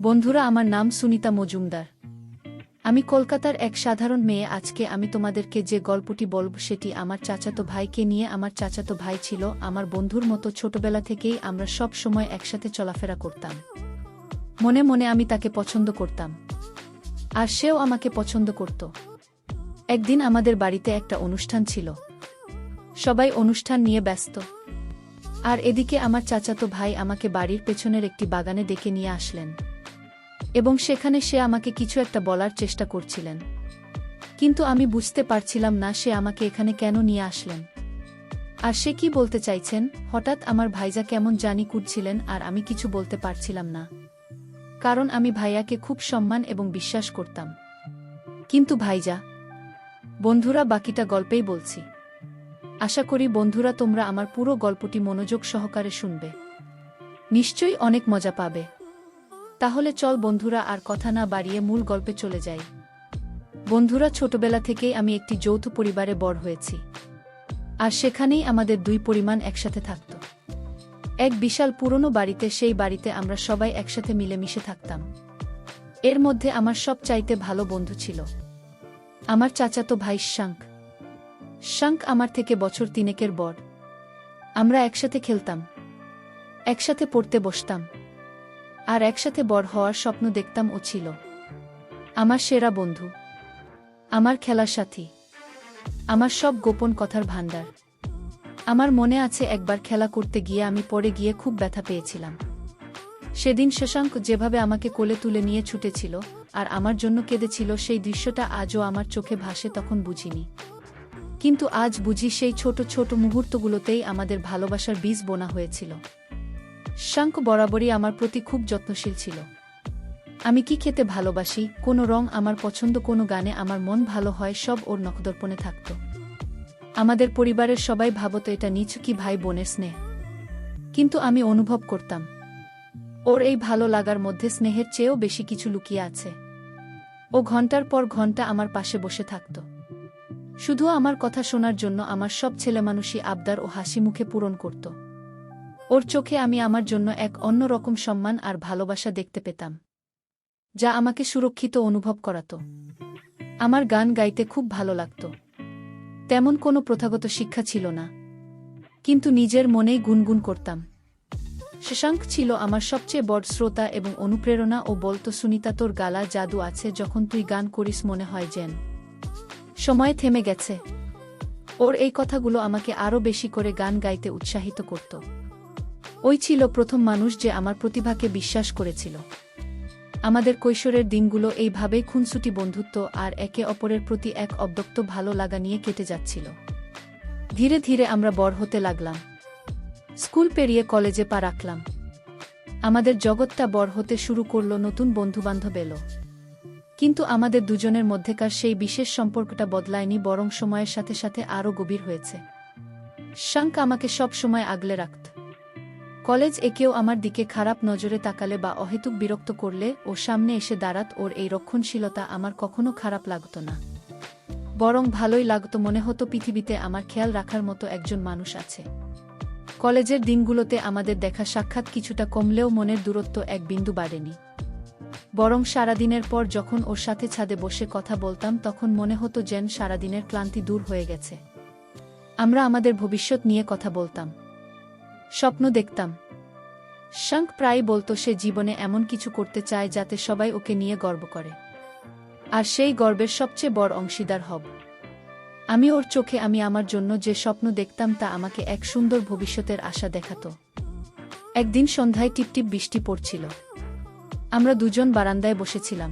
বন্ধুরা, আমার নাম সুনিতা মজুমদার। আমি কলকাতার এক সাধারণ মেয়ে। আজকে আমি তোমাদেরকে যে গল্পটি বলব সেটি আমার চাচাতো ভাইকে নিয়ে। আমার চাচাতো ভাই ছিল আমার বন্ধুর মতো। ছোটবেলা থেকেই আমরা সব সময় একসাথে চলাফেরা করতাম। মনে মনে আমি তাকে পছন্দ করতাম, আর সেও আমাকে পছন্দ করত। একদিন আমাদের বাড়িতে একটা অনুষ্ঠান ছিল। সবাই অনুষ্ঠান নিয়ে ব্যস্ত, আর এদিকে আমার চাচাতো ভাই আমাকে বাড়ির পেছনের একটি বাগানে ডেকে নিয়ে আসলেন, এবং সেখানে সে আমাকে কিছু একটা বলার চেষ্টা করছিলেন। কিন্তু আমি বুঝতে পারছিলাম না সে আমাকে এখানে কেন নিয়ে আসলেন, আর সে কি বলতে চাইছেন। হঠাৎ আমার ভাইজা কেমন জানি করছিলেন, আর আমি কিছু বলতে পারছিলাম না, কারণ আমি ভাইয়াকে খুব সম্মান এবং বিশ্বাস করতাম। কিন্তু ভাইজা, বন্ধুরা, বাকিটা গল্পেই বলছি। আশা করি বন্ধুরা তোমরা আমার পুরো গল্পটি মনোযোগ সহকারে শুনবে। নিশ্চয়ই অনেক মজা পাবে। তাহলে চল বন্ধুরা, আর কথা না বাড়িয়ে মূল গল্পে চলে যাই। বন্ধুরা, ছোটবেলা থেকেই আমি একটি যৌথ পরিবারে বড় হয়েছি, আর সেখানেই আমাদের দুই পরিবার একসাথে থাকত। এক বিশাল পুরনো বাড়িতে। সেই বাড়িতে আমরা সবাই একসাথে মিলেমিশে থাকতাম। এর মধ্যে আমার সবচাইতে ভালো বন্ধু ছিল আমার চাচাতো ভাই শাঙ্ক। শাঙ্ক আমার থেকে বছর 3 বড়। আমরা একসাথে খেলতাম, একসাথে পড়তে বসতাম, আর একসাথে বড় হওয়ার স্বপ্ন দেখতাম। ও ছিল আমার সেরা বন্ধু, আমার খেলার সাথী, আমার সব গোপন কথার ভাণ্ডার। আমার মনে আছে একবার খেলা করতে গিয়ে আমি পড়ে গিয়ে খুব ব্যথা পেয়েছিলাম। সেদিন শশাঙ্ক যেভাবে আমাকে কোলে তুলে নিয়ে ছুটেছিল আর আমার জন্য কেঁদেছিল, সেই দৃশ্যটা আজও আমার চোখে ভাসে। তখন বুঝিনি, কিন্তু আজ বুঝি। সেই ছোট ছোট মুহূর্তগুলোতেই আমাদের ভালোবাসার বীজ বোনা হয়েছিল। শাঙ্ক বরাবরই আমার প্রতি খুব যত্নশীল ছিল। আমি কি খেতে ভালোবাসি, কোন রং আমার পছন্দ, কোন গানে আমার মন ভালো হয়, সব ওর নখদর্পণে থাকত। আমাদের পরিবারের সবাই ভাবত এটা নিছকই ভাই বোনের স্নেহ, কিন্তু আমি অনুভব করতাম ওর এই ভালো লাগার মধ্যে স্নেহের চেয়েও বেশি কিছু লুকিয়ে আছে। ও ঘন্টার পর ঘন্টা আমার পাশে বসে থাকত, শুধু আমার কথা শোনার জন্য। আমার সব ছেলেমানুষি আবদার ও হাসি মুখে পূরণ করত। ওর চোখে আমি আমার জন্য এক অন্যরকম সম্মান আর ভালোবাসা দেখতে পেতাম, যা আমাকে সুরক্ষিত অনুভব করাত। আমার গান গাইতে খুব ভালো লাগত। তেমন কোনো প্রথাগত শিক্ষা ছিল না, কিন্তু নিজের মনেই গুনগুন করতাম। শশাঙ্ক ছিল আমার সবচেয়ে বড় শ্রোতা এবং অনুপ্রেরণা। ও বলতো, সুনিতা, তোর গালা জাদু আছে। যখন তুই গান করিস মনে হয় যেন সময় থেমে গেছে। ওর এই কথাগুলো আমাকে আরও বেশি করে গান গাইতে উৎসাহিত করত। ওই ছিল প্রথম মানুষ যে আমার প্রতিভাকে বিশ্বাস করেছিল। আমাদের কৈশোরের দিনগুলো এইভাবেই খুনসুটি বন্ধুত্ব আর একে অপরের প্রতি এক অব্যক্ত ভালো লাগা নিয়ে কেটে যাচ্ছিল। ধীরে ধীরে আমরা বড় হতে লাগলাম। স্কুল পেরিয়ে কলেজে পা রাখলাম। আমাদের জগৎটা বড় হতে শুরু করল, নতুন বন্ধুবান্ধব এলো। কিন্তু আমাদের দুজনের মধ্যেকার সেই বিশেষ সম্পর্কটা বদলায়নি, বরং সময়ের সাথে সাথে আরও গভীর হয়েছে। শাঙ্ক আমাকে সব সময় আগলে রাখত। কলেজ একেও আমার দিকে খারাপ নজরে তাকালে বা অহেতুক বিরক্ত করলে ও সামনে এসে দাঁড়াত। ওর এই রক্ষণশীলতা আমার কখনো খারাপ লাগত না, বরং ভালোই লাগত। মনে হতো পৃথিবীতে আমার খেয়াল রাখার মতো একজন মানুষ আছে। কলেজের দিনগুলোতে আমাদের দেখা সাক্ষাৎ কিছুটা কমলেও মনের দূরত্ব এক বিন্দু বাড়েনি, বরং সারাদিনের পর যখন ওর সাথে ছাদে বসে কথা বলতাম, তখন মনে হতো যেন সারাদিনের ক্লান্তি দূর হয়ে গেছে। আমরা আমাদের ভবিষ্যৎ নিয়ে কথা বলতাম, স্বপ্ন দেখতাম। শাঙ্ক প্রায় বলতো সে জীবনে এমন কিছু করতে চায় যাতে সবাই ওকে নিয়ে গর্ব করে, আর সেই গর্বের সবচেয়ে বড় অংশীদার হব আমি। ওর চোখে আমি আমার জন্য যে স্বপ্ন দেখতাম তা আমাকে এক সুন্দর ভবিষ্যতের আশা দেখাত। একদিন সন্ধ্যায় টিপটিপ বৃষ্টি পড়ছিল। আমরা দুজন বারান্দায় বসেছিলাম।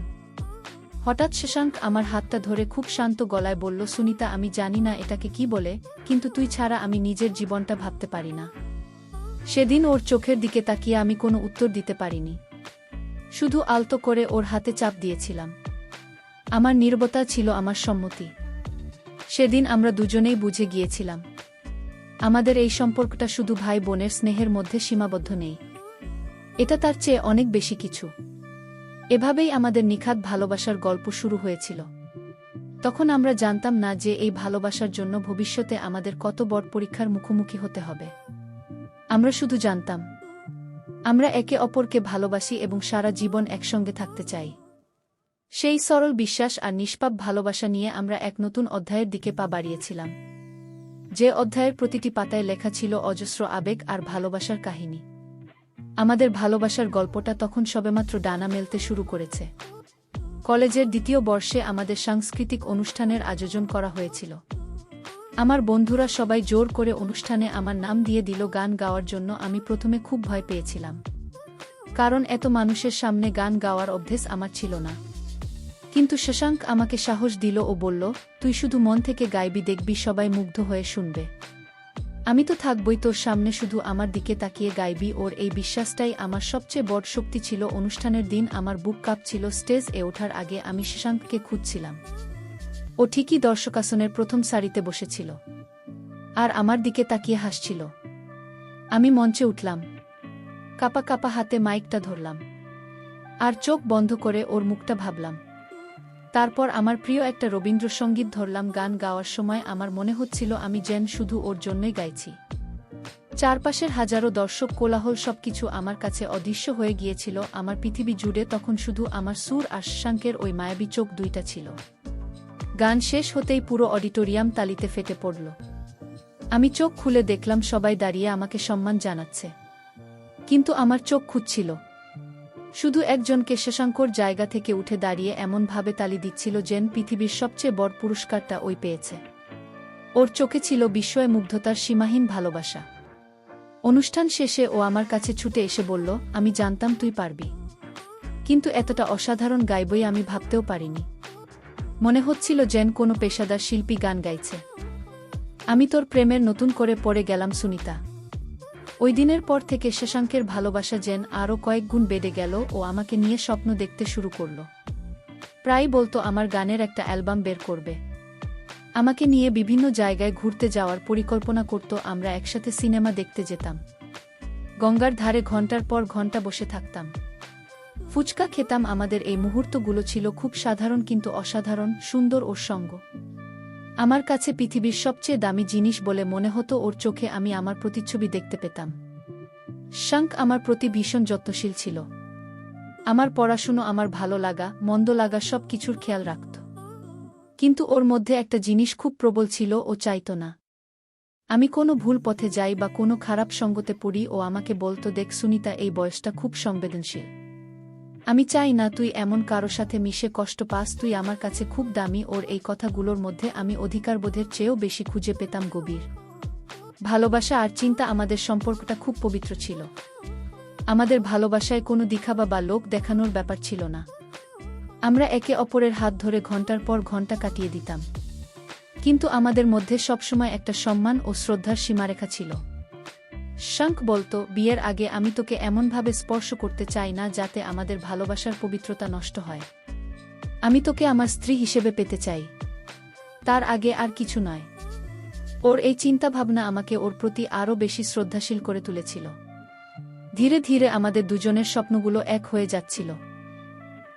হঠাৎ শশাঙ্ক আমার হাতটা ধরে খুব শান্ত গলায় বলল, সুনিতা, আমি জানি না এটাকে কি বলে, কিন্তু তুই ছাড়া আমি নিজের জীবনটা ভাবতে পারি না। সেদিন ওর চোখের দিকে তাকিয়ে আমি কোনো উত্তর দিতে পারিনি, শুধু আলতো করে ওর হাতে চাপ দিয়েছিলাম। আমার নীরবতা ছিল আমার সম্মতি। সেদিন আমরা দুজনেই বুঝে গিয়েছিলাম আমাদের এই সম্পর্কটা শুধু ভাই বোনের স্নেহের মধ্যে সীমাবদ্ধ নেই, এটা তার চেয়ে অনেক বেশি কিছু। এভাবেই আমাদের নিখাত ভালোবাসার গল্প শুরু হয়েছিল। তখন আমরা জানতাম না যে এই ভালোবাসার জন্য ভবিষ্যতে আমাদের কত বড় পরীক্ষার মুখোমুখি হতে হবে। আমরা শুধু জানতাম আমরা একে অপরকে ভালোবাসি এবং সারা জীবন একসঙ্গে থাকতে চাই। সেই সরল বিশ্বাস আর নিষ্পাপ ভালোবাসা নিয়ে আমরা এক নতুন অধ্যায়ের দিকে পা বাড়িয়েছিলাম, যে অধ্যায়ের প্রতিটি পাতায় লেখা ছিল অজস্র আবেগ আর ভালোবাসার কাহিনী। আমাদের ভালোবাসার গল্পটা তখন সবেমাত্র ডানা মেলতে শুরু করেছে। কলেজের দ্বিতীয় বর্ষে আমাদের সাংস্কৃতিক অনুষ্ঠানের আয়োজন করা হয়েছিল। আমার বন্ধুরা সবাই জোর করে অনুষ্ঠানে আমার নাম দিয়ে দিল গান গাওয়ার জন্য। আমি প্রথমে খুব ভয় পেয়েছিলাম, কারণ এত মানুষের সামনে গান গাওয়ার অভ্যেস আমার ছিল না। কিন্তু শশাঙ্ক আমাকে সাহস দিল ও বলল, তুই শুধু মন থেকে গাইবি, দেখবি সবাই মুগ্ধ হয়ে শুনবে। আমি তো থাকবই তোর সামনে, শুধু আমার দিকে তাকিয়ে গাইবি। ওর এই বিশ্বাসটাই আমার সবচেয়ে বড় শক্তি ছিল। অনুষ্ঠানের দিন আমার বুক কাঁপছিল। স্টেজ এ ওঠার আগে আমি শশাঙ্ককে খুঁজছিলাম। ও ঠিকই দর্শকাসনের প্রথম সারিতে বসেছিল আর আমার দিকে তাকিয়ে হাসছিল। আমি মঞ্চে উঠলাম, কাপা কাপা হাতে মাইকটা ধরলাম আর চোখ বন্ধ করে ওর মুখটা ভাবলাম। তারপর আমার প্রিয় একটা রবীন্দ্রসঙ্গীত ধরলাম। গান গাওয়ার সময় আমার মনে হচ্ছিল আমি যেন শুধু ওর জন্যই গাইছি। চারপাশের হাজারো দর্শক, কোলাহল, সবকিছু আমার কাছে অদৃশ্য হয়ে গিয়েছিল। আমার পৃথিবী জুড়ে তখন শুধু আমার সুর আর শশাঙ্কের ওই মায়াবী চোখ দুইটা ছিল। গান শেষ হতেই পুরো অডিটোরিয়াম তালিতে ফেটে পড়ল। আমি চোখ খুলে দেখলাম সবাই দাঁড়িয়ে আমাকে সম্মান জানাচ্ছে, কিন্তু আমার চোখ খুঁজছিল শুধু একজনকে। শশাঙ্কর জায়গা থেকে উঠে দাঁড়িয়ে এমনভাবে তালি দিচ্ছিল যেন পৃথিবীর সবচেয়ে বড় পুরস্কারটা ওই পেয়েছে। ওর চোখে ছিল বিস্ময়, মুগ্ধতার সীমাহীন ভালোবাসা। অনুষ্ঠান শেষে ও আমার কাছে ছুটে এসে বলল, আমি জানতাম তুই পারবি, কিন্তু এতটা অসাধারণ গাইবই আমি ভাবতেও পারিনি। মনে হচ্ছিল যেন কোনো পেশাদার শিল্পী গান গাইছে। আমি তোর প্রেমের নতুন করে পড়ে গেলাম সুনিতা। ওই দিনের পর থেকে শশাঙ্কের ভালোবাসা যেন আরও কয়েক গুণ বেড়ে গেল। ও আমাকে নিয়ে স্বপ্ন দেখতে শুরু করল। প্রায় বলতো আমার গানের একটা অ্যালবাম বের করবে। আমাকে নিয়ে বিভিন্ন জায়গায় ঘুরতে যাওয়ার পরিকল্পনা করত। আমরা একসাথে সিনেমা দেখতে যেতাম, গঙ্গার ধারে ঘণ্টার পর ঘণ্টা বসে থাকতাম, ফুচকা খেতাম। আমাদের এই মুহূর্তগুলো ছিল খুব সাধারণ কিন্তু অসাধারণ সুন্দর। ওর সঙ্গ আমার কাছে পৃথিবীর সবচেয়ে দামি জিনিস বলে মনে হতো। ওর চোখে আমি আমার প্রতিচ্ছবি দেখতে পেতাম। শশাঙ্ক আমার প্রতি ভীষণ যত্নশীল ছিল। আমার পড়াশুনো, আমার ভালো লাগা মন্দ লাগা সব কিছুর খেয়াল রাখত। কিন্তু ওর মধ্যে একটা জিনিস খুব প্রবল ছিল, ও চাইত না আমি কোনো ভুল পথে যাই বা কোনো খারাপ সঙ্গতে পড়ি। ও আমাকে বলতো, দেখ সুনিতা, এই বয়সটা খুব সংবেদনশীল। আমি চাই না তুই এমন কারো সাথে মিশে কষ্ট পাস। তুই আমার কাছে খুব দামি। ওর এই কথাগুলোর মধ্যে আমি অধিকারবোধের চেয়েও বেশি খুঁজে পেতাম গভীর ভালোবাসা আর চিন্তা। আমাদের সম্পর্কটা খুব পবিত্র ছিল। আমাদের ভালোবাসায় কোনো দিখাবা বা লোক দেখানোর ব্যাপার ছিল না। আমরা একে অপরের হাত ধরে ঘণ্টার পর ঘণ্টা কাটিয়ে দিতাম, কিন্তু আমাদের মধ্যে সবসময় একটা সম্মান ও শ্রদ্ধার সীমারেখা ছিল। শশাঙ্ক বলতো, বিয়ের আগে আমি তোকে এমনভাবে স্পর্শ করতে চাই না যাতে আমাদের ভালোবাসার পবিত্রতা নষ্ট হয়। আমি তোকে আমার স্ত্রী হিসেবে পেতে চাই, তার আগে আর কিছু নয়। ওর এই চিন্তাভাবনা আমাকে ওর প্রতি আরও বেশি শ্রদ্ধাশীল করে তুলেছিল। ধীরে ধীরে আমাদের দুজনের স্বপ্নগুলো এক হয়ে যাচ্ছিল।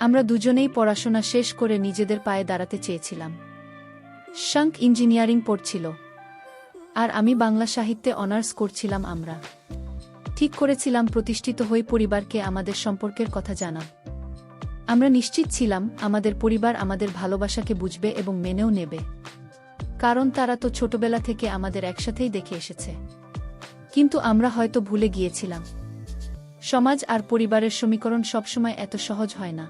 আমরা দুজনেই পড়াশোনা শেষ করে নিজেদের পায়ে দাঁড়াতে চেয়েছিলাম। শশাঙ্ক ইঞ্জিনিয়ারিং পড়ছিল আর আমি বাংলা সাহিত্যে অনার্স করছিলাম। আমরা ঠিক করেছিলাম প্রতিষ্ঠিত হয়ে পরিবারকে আমাদের সম্পর্কের কথা জানাব। আমরা নিশ্চিত ছিলাম আমাদের পরিবার আমাদের ভালোবাসাকে বুঝবে এবং মেনেও নেবে, কারণ তারা তো ছোটবেলা থেকে আমাদের একসাথেই দেখে এসেছে। কিন্তু আমরা হয়তো ভুলে গিয়েছিলাম, সমাজ আর পরিবারের সমীকরণ সবসময় এত সহজ হয় না।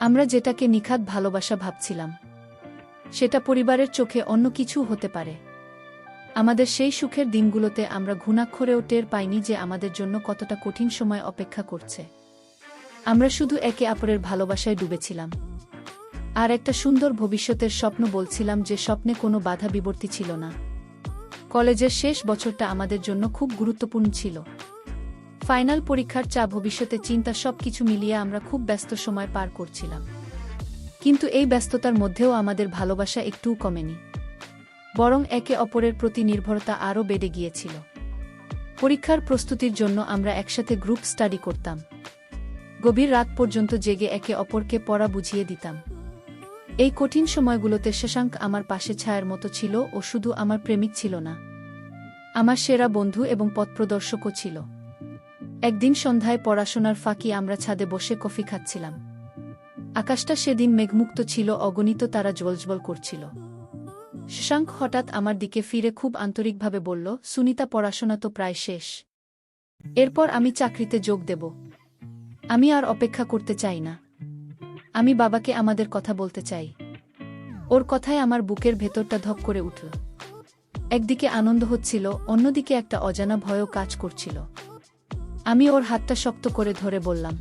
আমরা যেটাকে নিখাত ভালোবাসা ভাবছিলাম, সেটা পরিবারের চোখে অন্য কিছু হতে পারে। আমাদের সেই সুখের দিনগুলোতে আমরা ঘুণাক্ষরেও টের পাইনি যে আমাদের জন্য কতটা কঠিন সময় অপেক্ষা করছে। আমরা শুধু একে অপরের ভালোবাসায় ডুবেছিলাম আর একটা সুন্দর ভবিষ্যতের স্বপ্ন বলছিলাম, যে স্বপ্নে কোনো বাধা বিবর্তি ছিল না। কলেজের শেষ বছরটা আমাদের জন্য খুব গুরুত্বপূর্ণ ছিল। ফাইনাল পরীক্ষার চা, ভবিষ্যতের চিন্তা, সবকিছু মিলিয়ে আমরা খুব ব্যস্ত সময় পার করছিলাম। কিন্তু এই ব্যস্ততার মধ্যেও আমাদের ভালোবাসা একটুও কমেনি, বরং একে অপরের প্রতি নির্ভরতা আরও বেড়ে গিয়েছিল। পরীক্ষার প্রস্তুতির জন্য আমরা একসাথে গ্রুপ স্টাডি করতাম, গভীর রাত পর্যন্ত জেগে একে অপরকে পড়া বুঝিয়ে দিতাম। এই কঠিন সময়গুলোতে শশাঙ্ক আমার পাশে ছায়ার মতো ছিল। ও শুধু আমার প্রেমিক ছিল না, আমার সেরা বন্ধু এবং পথপ্রদর্শকও ছিল। একদিন সন্ধ্যায় পড়াশোনার ফাঁকি আমরা ছাদে বসে কফি খাচ্ছিলাম। আকাশটা সেদিন মেঘমুক্ত ছিল, অগণিত তারা জ্বলজ্বল করছিল। শশাঙ্ক হঠাৎ আমার দিকে ফিরে খুব আন্তরিকভাবে বলল, সুনিতা, পড়াশোনা তো প্রায় শেষ। এরপর আমি চাকরিতে যোগ দেব। আমি আর অপেক্ষা করতে চাই না। আমি বাবাকে আমাদের কথা বলতে চাই। ওর কথায় আমার বুকের ভেতরটা ধক করে উঠল। একদিকে আনন্দ হচ্ছিল, অন্যদিকে একটা অজানা ভয়ও কাজ করছিল। আমি ওর হাতটা শক্ত করে ধরে বললাম,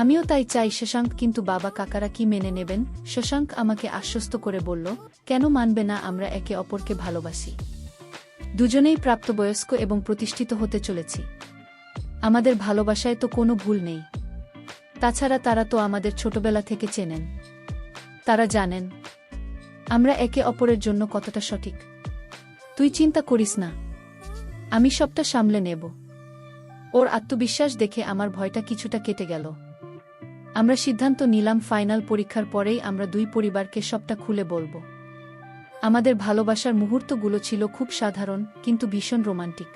আমিও তাই চাই শশাঙ্ক, কিন্তু বাবা কাকারা কি মেনে নেবেন? শশাঙ্ক আমাকে আশ্বস্ত করে বলল, কেন মানবে না? আমরা একে অপরকে ভালোবাসি। দুজনেই প্রাপ্তবয়স্ক এবং প্রতিষ্ঠিত হতে চলেছি। আমাদের ভালোবাসায় তো কোনো ভুল নেই। তাছাড়া তারা তো আমাদের ছোটবেলা থেকে চেনেন। তারা জানেন আমরা একে অপরের জন্য কতটা সঠিক। তুই চিন্তা করিস না, আমি সবটা সামলে নেব। ওর আত্মবিশ্বাস দেখে আমার ভয়টা কিছুটা কেটে গেল। আমরা সিদ্ধান্ত নিলাম, ফাইনাল পরীক্ষার পরেই আমরা দুই পরিবারকে সবটা খুলে বলবো। আমাদের ভালোবাসার মুহূর্তগুলো ছিল খুব সাধারণ, কিন্তু ভীষণ রোমান্টিক।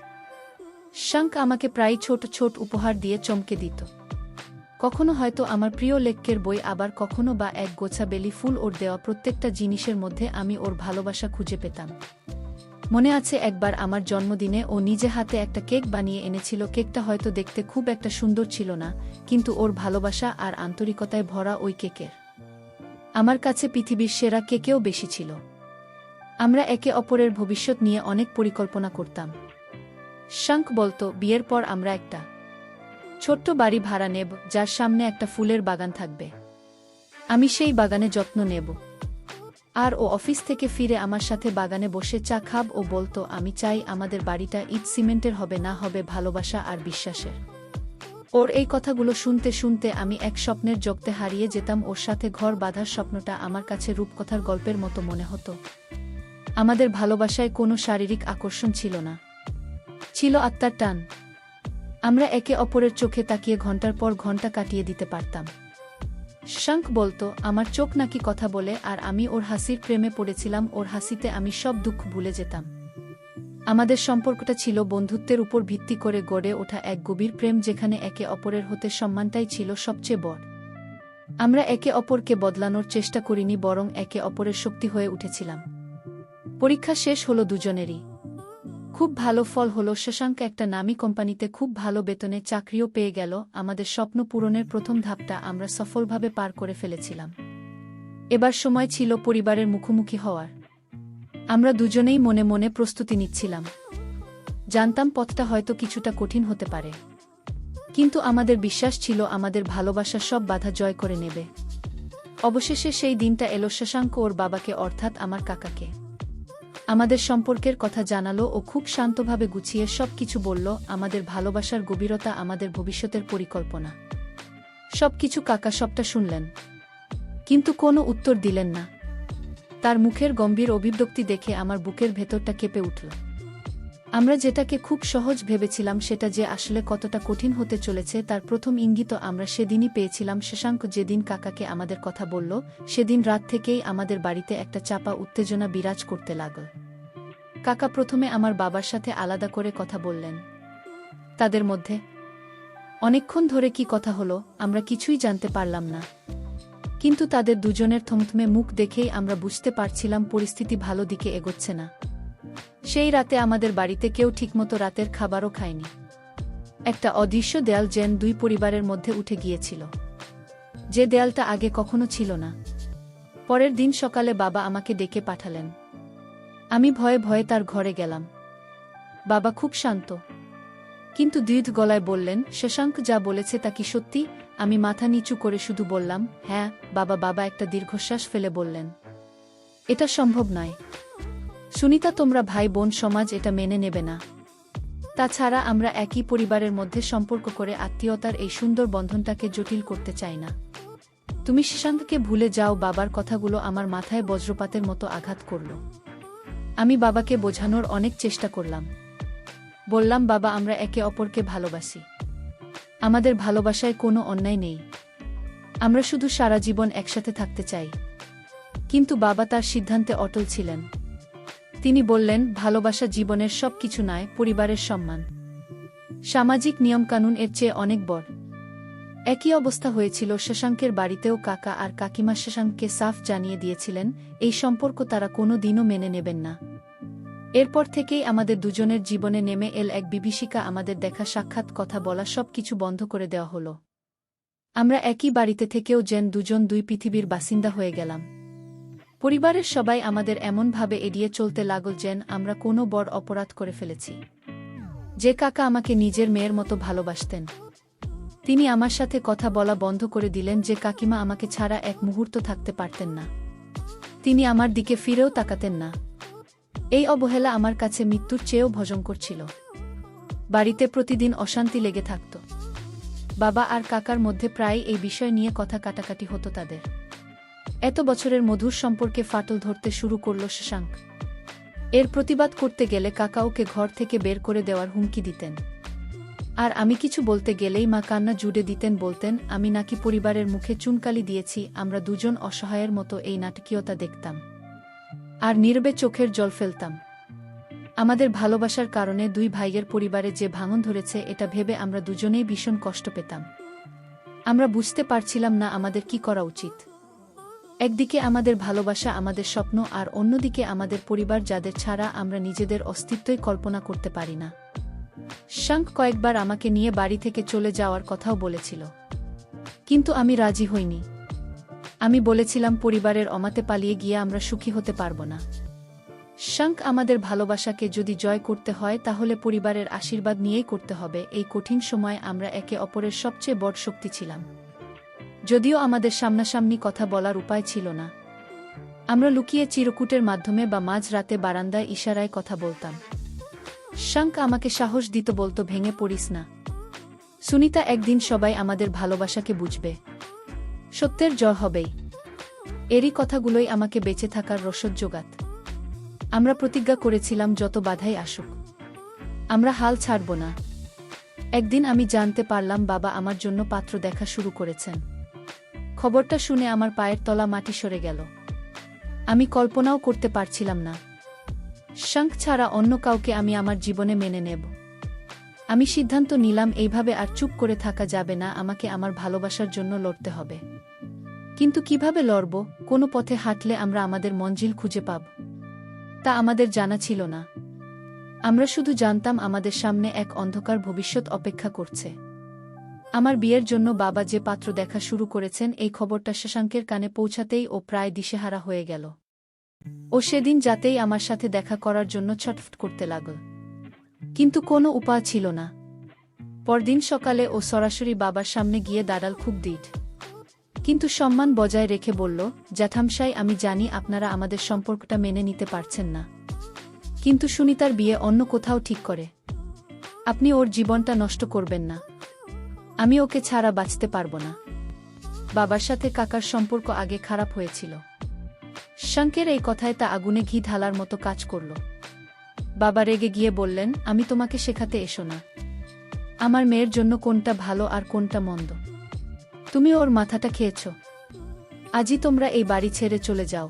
শশাঙ্ক আমাকে প্রায় ছোট ছোট উপহার দিয়ে চমকে দিত। কখনো হয়তো আমার প্রিয় লেখকের বই, আবার কখনো বা এক গোছা বেলি ফুল। ওর দেওয়া প্রত্যেকটা জিনিসের মধ্যে আমি ওর ভালোবাসা খুঁজে পেতাম। মনে আছে একবার আমার জন্মদিনে ও নিজে হাতে একটা কেক বানিয়ে এনেছিল। কেকটা হয়তো দেখতে খুব একটা সুন্দর ছিল না, কিন্তু ওর ভালোবাসা আর আন্তরিকতায় ভরা ওই কেকের আমার কাছে পৃথিবীর সেরা কেকেও বেশি ছিল। আমরা একে অপরের ভবিষ্যৎ নিয়ে অনেক পরিকল্পনা করতাম। শশাঙ্ক বলতো, বিয়ের পর আমরা একটা ছোট্ট বাড়ি ভাড়া নেব, যার সামনে একটা ফুলের বাগান থাকবে। আমি সেই বাগানে যত্ন নেব। আর ও অফিস থেকে ফিরে আমার সাথে বাগানে বসে চা খাব। ও বলতো, আমি চাই আমাদের বাড়িটা ইট সিমেন্টের হবে না, হবে ভালোবাসা আর বিশ্বাসের। ওর এই কথাগুলো শুনতে শুনতে আমি এক স্বপ্নের জগতে হারিয়ে যেতাম। ওর সাথে ঘর বাঁধার স্বপ্নটা আমার কাছে রূপকথার গল্পের মতো মনে হতো। আমাদের ভালোবাসায় কোনো শারীরিক আকর্ষণ ছিল না, ছিল আত্মার টান। আমরা একে অপরের চোখে তাকিয়ে ঘন্টার পর ঘন্টা কাটিয়ে দিতে পারতাম। শশাঙ্ক বলতো, আমার চোখ নাকি কথা বলে, আর আমি ওর হাসির প্রেমে পড়েছিলাম। ওর হাসিতে আমি সব দুঃখ ভুলে যেতাম। আমাদের সম্পর্কটা ছিল বন্ধুত্বের উপর ভিত্তি করে গড়ে ওঠা এক গভীর প্রেম, যেখানে একে অপরের হতে সম্মানটাই ছিল সবচেয়ে বড়। আমরা একে অপরকে বদলানোর চেষ্টা করিনি, বরং একে অপরের শক্তি হয়ে উঠেছিলাম। পরীক্ষা শেষ হলো, দুজনেরই খুব ভালো ফল হলো। শশাঙ্ক একটা নামী কোম্পানিতে খুব ভালো বেতনে চাকরিও পেয়ে গেল। আমাদের স্বপ্ন পূরণের প্রথম ধাপটা আমরা সফলভাবে পার করে ফেলেছিলাম। এবার সময় ছিল পরিবারের মুখোমুখি হওয়ার। আমরা দুজনেই মনে মনে প্রস্তুতি নিচ্ছিলাম। জানতাম পথটা হয়তো কিছুটা কঠিন হতে পারে, কিন্তু আমাদের বিশ্বাস ছিল আমাদের ভালোবাসা সব বাধা জয় করে নেবে। অবশেষে সেই দিনটা এলো। শশাঙ্ক ওর বাবাকে, অর্থাৎ আমার কাকাকে, আমাদের সম্পর্কের কথা জানালো। ও খুব শান্তভাবে গুছিয়ে সব কিছু বলল, আমাদের ভালোবাসার গভীরতা, আমাদের ভবিষ্যতের পরিকল্পনা, সবকিছু। কাকা সবটা শুনলেন, কিন্তু কোনো উত্তর দিলেন না। তার মুখের গম্ভীর অভিব্যক্তি দেখে আমার বুকের ভেতরটা কেঁপে উঠল। আমরা যেটাকে খুব সহজ ভেবেছিলাম, সেটা যে আসলে কতটা কঠিন হতে চলেছে তার প্রথম ইঙ্গিত আমরা সেদিনই পেয়েছিলাম। শশাঙ্ক যেদিন কাকাকে আমাদের কথা বলল, সেদিন রাত থেকেই আমাদের বাড়িতে একটা চাপা উত্তেজনা বিরাজ করতে লাগল। কাকা প্রথমে আমার বাবার সাথে আলাদা করে কথা বললেন। তাদের মধ্যে অনেকক্ষণ ধরে কি কথা হলো আমরা কিছুই জানতে পারলাম না, কিন্তু তাদের দুজনের থমথমে মুখ দেখেই আমরা বুঝতে পারছিলাম পরিস্থিতি ভালো দিকে এগোচ্ছে না। সেই রাতে আমাদের বাড়িতে কেউ ঠিকমতো রাতের খাবারও খায়নি। একটা অদৃশ্য দেয়াল যেন দুই পরিবারের মধ্যে উঠে গিয়েছিল, যে দেয়ালটা আগে কখনো ছিল না। পরের দিন সকালে বাবা আমাকে ডেকে পাঠালেন। আমি ভয়ে ভয়ে তার ঘরে গেলাম। বাবা খুব শান্ত, কিন্তু দৃঢ় গলায় বললেন, শশাঙ্ক যা বলেছে তা কি সত্যি? আমি মাথা নিচু করে শুধু বললাম, হ্যাঁ বাবা। বাবা একটা দীর্ঘশ্বাস ফেলে বললেন, এটা সম্ভব নয় সুনিতা, তোমরা ভাই বোন সমাজ এটা মেনে নেবে না। তাছাড়া আমরা একই পরিবারের মধ্যে সম্পর্ক করে আত্মীয়তার এই সুন্দর বন্ধনটাকে জটিল করতে চাই না। তুমি শশাঙ্ককে ভুলে যাও। বাবার কথাগুলো আমার মাথায় বজ্রপাতের মতো আঘাত করল। আমি বাবাকে বোঝানোর অনেক চেষ্টা করলাম। বললাম, বাবা, আমরা একে অপরকে ভালোবাসি। আমাদের ভালোবাসায় কোনো অন্যায় নেই। আমরা শুধু সারা জীবন একসাথে থাকতে চাই। কিন্তু বাবা তার সিদ্ধান্তে অটল ছিলেন। তিনি বললেন, ভালোবাসা জীবনের সব কিছু নয়, পরিবারের সম্মান। সামাজিক নিয়মকানুন এর চেয়ে অনেক বড়। একই অবস্থা হয়েছিল শশাঙ্কের বাড়িতেও। কাকা আর কাকিমা শশাঙ্ককে সাফ জানিয়ে দিয়েছিলেন এই সম্পর্ক তারা কোনো দিনও মেনে নেবেন না। এরপর থেকেই আমাদের দুজনের জীবনে নেমে এল এক বিভীষিকা। আমাদের দেখা সাক্ষাৎ, কথা বলা সবকিছু বন্ধ করে দেওয়া হলো। আমরা একই বাড়িতে থেকেও যেন দুজন দুই পৃথিবীর বাসিন্দা হয়ে গেলাম। পরিবারের সবাই আমাদের এমনভাবে এড়িয়ে চলতে লাগল যেন আমরা কোনো বড় অপরাধ করে ফেলেছি। যে কাকা আমাকে নিজের মেয়ের মতো ভালোবাসতেন, তিনি আমার সাথে কথা বলা বন্ধ করে দিলেন। যে কাকিমা আমাকে ছাড়া এক মুহূর্ত থাকতে পারতেন না, তিনি আমার দিকে ফিরেও তাকাতেন না। এই অবহেলা আমার কাছে মৃত্যুর চেয়েও ভয়ঙ্কর ছিল। বাড়িতে প্রতিদিন অশান্তি লেগে থাকত। বাবা আর কাকার মধ্যে প্রায় এই বিষয় নিয়ে কথা কাটাকাটি হতো তাদের। এত বছরের মধুর সম্পর্কে ফাটল ধরতে শুরু করল শশাঙ্ক। এর প্রতিবাদ করতে গেলে কাকা ওকে ঘর থেকে বের করে দেওয়ার হুমকি দিতেন। আর আমি কিছু বলতে গেলেই মা কান্না জুড়ে দিতেন, বলতেন আমি নাকি পরিবারের মুখে চুনকালি দিয়েছি। আমরা দুজন অসহায়ের মতো এই নাটকীয়তা দেখতাম আর নীরবে চোখের জল ফেলতাম। আমাদের ভালোবাসার কারণে দুই ভাইয়ের পরিবারে যে ভাঙন ধরেছে এটা ভেবে আমরা দুজনেই ভীষণ কষ্ট পেতাম। আমরা বুঝতে পারছিলাম না আমাদের কি করা উচিত। একদিকে আমাদের ভালোবাসা, আমাদের স্বপ্ন, আর অন্যদিকে আমাদের পরিবার যাদের ছাড়া আমরা নিজেদের অস্তিত্বই কল্পনা করতে পারি না। শশাঙ্ক কয়েকবার আমাকে নিয়ে বাড়ি থেকে চলে যাওয়ার কথাও বলেছিল, কিন্তু আমি রাজি হইনি। আমি বলেছিলাম পরিবারের অমাতে পালিয়ে গিয়ে আমরা সুখী হতে পারব না। শশাঙ্ক, আমাদের ভালোবাসাকে যদি জয় করতে হয় তাহলে পরিবারের আশীর্বাদ নিয়েই করতে হবে। এই কঠিন সময়ে আমরা একে অপরের সবচেয়ে বড় শক্তি ছিলাম। যদিও আমাদের সামনাসামনি কথা বলার উপায় ছিল না, আমরা লুকিয়ে চিরকুটের মাধ্যমে বা মাঝ রাতে বারান্দায় ইশারায় কথা বলতাম। শশাঙ্ক আমাকে সাহস দিত, বলতো ভেঙে পড়িস না সুনিতা, একদিন সবাই আমাদের ভালোবাসাকে বুঝবে, সত্যের জয় হবেই। এরই কথাগুলোই আমাকে বেঁচে থাকার রসদ জোগাত। আমরা প্রতিজ্ঞা করেছিলাম যত বাধাই আসুক আমরা হাল ছাড়ব না। একদিন আমি জানতে পারলাম বাবা আমার জন্য পাত্র দেখা শুরু করেছেন। খবরটা শুনে আমার পায়ের তলা মাটি সরে গেল। আমি কল্পনাও করতে পারছিলাম না শশাঙ্ক ছাড়া অন্য কাউকে আমি আমার জীবনে মেনে নেব। আমি সিদ্ধান্ত নিলাম এইভাবে আর চুপ করে থাকা যাবে না, আমাকে আমার ভালোবাসার জন্য লড়তে হবে। কিন্তু কিভাবে লড়ব, কোনো পথে হাঁটলে আমরা আমাদের মঞ্জিল খুঁজে পাব, তা আমাদের জানা ছিল না। আমরা শুধু জানতাম আমাদের সামনে এক অন্ধকার ভবিষ্যৎ অপেক্ষা করছে। আমার বিয়ের জন্য বাবা যে পাত্র দেখা শুরু করেছেন, এই খবরটা শশাঙ্কের কানে পৌঁছাতেই ও প্রায় দিশেহারা হয়ে গেল। ও সেদিন যাতেই আমার সাথে দেখা করার জন্য ছটফট করতে লাগল, কিন্তু কোনো উপায় ছিল না। পরদিন সকালে ও সরাসরি বাবার সামনে গিয়ে দাঁড়াল, খুব দৃঢ় কিন্তু সম্মান বজায় রেখে বলল, জ্যাঠামশাই, আমি জানি আপনারা আমাদের সম্পর্কটা মেনে নিতে পারছেন না, কিন্তু সুনিতার বিয়ে অন্য কোথাও ঠিক করে আপনি ওর জীবনটা নষ্ট করবেন না। আমি ওকে ছাড়া বাঁচতে পারব না। বাবার সাথে কাকার সম্পর্ক আগে খারাপ হয়েছিল। শশাঙ্কের এই কথায় তা আগুনে ঘি ঢালার মতো কাজ করল। বাবা রেগে গিয়ে বললেন, আমি তোমাকে শেখাতে এসো না আমার মেয়ের জন্য কোনটা ভালো আর কোনটা মন্দ। তুমি ওর মাথাটা খেয়েছ। আজই তোমরা এই বাড়ি ছেড়ে চলে যাও।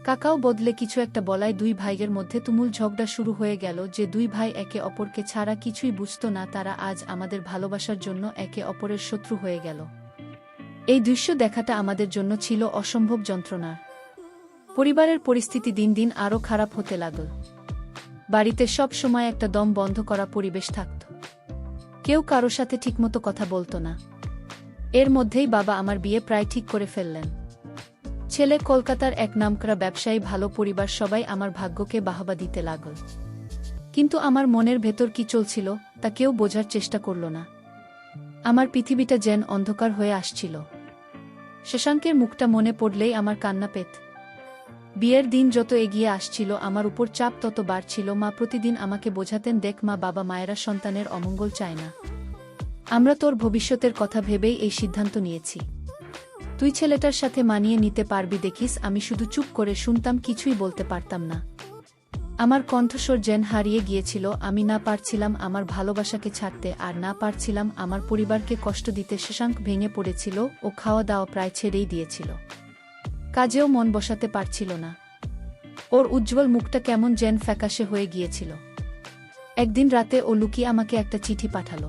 কাকাও বদলে কিছু একটা বলায় দুই ভাইয়ের মধ্যে তুমুল ঝগড়া শুরু হয়ে গেল। যে দুই ভাই একে অপরকে ছাড়া কিছুই বুঝত না, তারা আজ আমাদের ভালোবাসার জন্য একে অপরের শত্রু হয়ে গেল। এই দৃশ্য দেখাটা আমাদের জন্য ছিল অসম্ভব যন্ত্রণার। পরিবারের পরিস্থিতি দিন দিন আরও খারাপ হতে লাগল। বাড়িতে সব সময় একটা দম বন্ধ করা পরিবেশ থাকত। কেউ কারো সাথে ঠিকমতো কথা বলতো না। এর মধ্যেই বাবা আমার বিয়ে প্রায় ঠিক করে ফেললেন। ছেলে কলকাতার এক নামকরা ব্যবসায়ী, ভালো পরিবার, সবাই আমার ভাগ্যকে বাহবা দিতে লাগল। কিন্তু আমার মনের ভেতর কি চলছিল তা কেউ বোঝার চেষ্টা করল না। আমার পৃথিবীটা যেন অন্ধকার হয়ে আসছিল। শশাঙ্কের মুখটা মনে পড়লেই আমার কান্না পেত। বিয়ের দিন যত এগিয়ে আসছিল আমার উপর চাপ তত বাড়ছিল। মা প্রতিদিন আমাকে বোঝাতেন, দেখ মা, বাবা মায়েরা সন্তানের অমঙ্গল চায় না। আমরা তোর ভবিষ্যতের কথা ভেবেই এই সিদ্ধান্ত নিয়েছি। তুই ছেলেটার সাথে মানিয়ে নিতে পারবি দেখিস। আমি শুধু চুপ করে শুনতাম, কিছুই বলতে পারতাম না। আমার কণ্ঠস্বর যেন হারিয়ে গিয়েছিল। আমি না পারছিলাম আমার ভালোবাসাকে ছাড়তে, আর না পারছিলাম আমার পরিবারকে কষ্ট দিতে। শশাঙ্ক ভেঙে পড়েছিল। ও খাওয়া দাওয়া প্রায় ছেড়েই দিয়েছিল। কাজেও মন বসাতে পারছিল না। ওর উজ্জ্বল মুখটা কেমন যেন ফ্যাকাশে হয়ে গিয়েছিল। একদিন রাতে ও লুকিয়ে আমাকে একটা চিঠি পাঠালো।